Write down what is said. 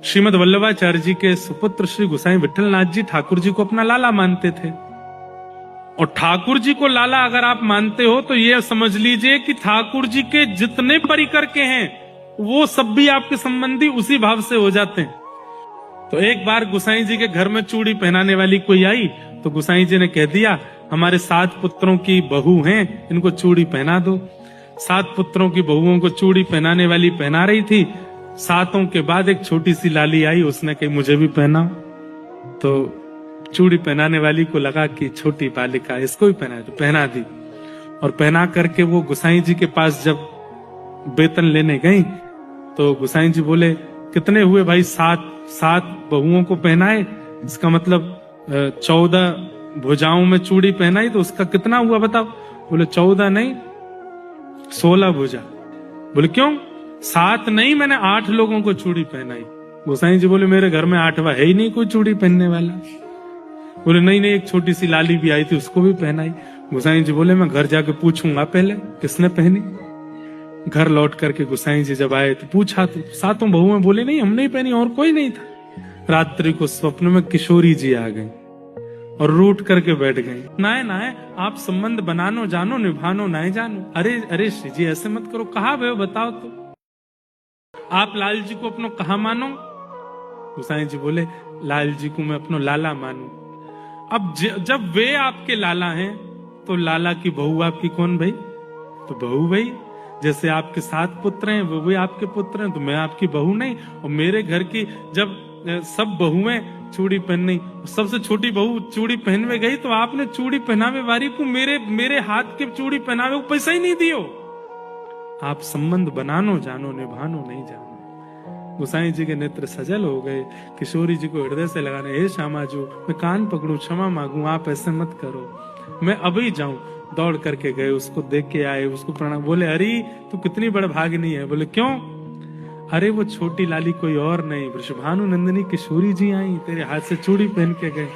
श्रीमद वल्लभाचार्य जी के सुपुत्र श्री गोसाई विठलनाथ जी ठाकुर जी को अपना लाला मानते थे। और ठाकुर जी को लाला अगर आप मानते हो तो ये समझ लीजिए कि ठाकुर जी के जितने परिकर के हैं वो सब भी आपके संबंधी उसी भाव से हो जाते हैं। तो एक बार गोसाई जी के घर में चूड़ी पहनाने वाली कोई आई तो गोसाई जी ने कह दिया, हमारे 7 पुत्रों की बहू हैं, इनको चूड़ी पहना दो। 7 पुत्रों की बहुओं को चूड़ी पहनाने वाली पहना रही थी। 7 के बाद एक छोटी सी लाली आई, उसने कही मुझे भी पहनाओ। तो चूड़ी पहनाने वाली को लगा कि छोटी बालिका इसको भी पहना, तो पहना दी। और पहना करके वो गोसाई जी के पास जब वेतन लेने गई तो गोसाई जी बोले, कितने हुए भाई? 7 बहुओं को पहनाए, इसका मतलब 14 भुजाओं में चूड़ी पहनाई, तो उसका कितना हुआ बताओ? बोले 14 नहीं 16 भुजा। बोले क्यों? 7 नहीं, मैंने 8 लोगों को चूड़ी पहनाई। गोसाई जी बोले मेरे घर में 8वां है ही नहीं कोई चूड़ी पहनने वाला। बोले नहीं नहीं, एक छोटी सी लाली भी आई थी, उसको भी पहनाई। गोसाई जी बोले मैं घर जाके पूछूंगा पहले किसने पहनी। घर लौट करके गोसाई जी जब आए तो पूछा तो 7 बहुएं बोले नहीं हमने ही पहनी, और कोई नहीं था। रात्रि को स्वप्न में किशोरी जी आ गई और रूठ करके बैठ गई। नाय नाय आप संबंध बनानो जानो, निभानो नाय जानो। अरे अरे श्री जी ऐसे मत करो, कहा भय बताओ तो, आप लाल जी को अपनो कहा मानो? गोसाई जी बोले लाल जी को मैं अपनो लाला मानू। अब जब वे आपके लाला हैं तो लाला की बहू आपकी कौन भाई? तो बहू भाई, जैसे आपके 7 पुत्र हैं वो भी आपके पुत्र हैं, तो मैं आपकी बहू नहीं? और मेरे घर की जब सब बहुएं चूड़ी पहननी, सबसे छोटी बहू चूड़ी पहनवे गई तो आपने चूड़ी पहनावे वाली को मेरे हाथ के चूड़ी पहनावे को पैसा ही नहीं दियो। आप संबंध बनानो जानो, निभानो नहीं जानो। गोसाई जी के नेत्र सजल हो गए। किशोरी जी को हृदय से लगाने, हे श्यामा जी मैं कान पकड़ूं, क्षमा मांगू, आप ऐसे मत करो, मैं अभी जाऊं। दौड़ करके गए, उसको देख के आए, उसको प्रणाम। बोले अरे तू कितनी बड़ भागनी है। बोले क्यों? अरे वो छोटी लाली कोई और नहीं, वृषभानु नंदिनी किशोरी जी आई, तेरे हाथ से चूड़ी पहन के गए।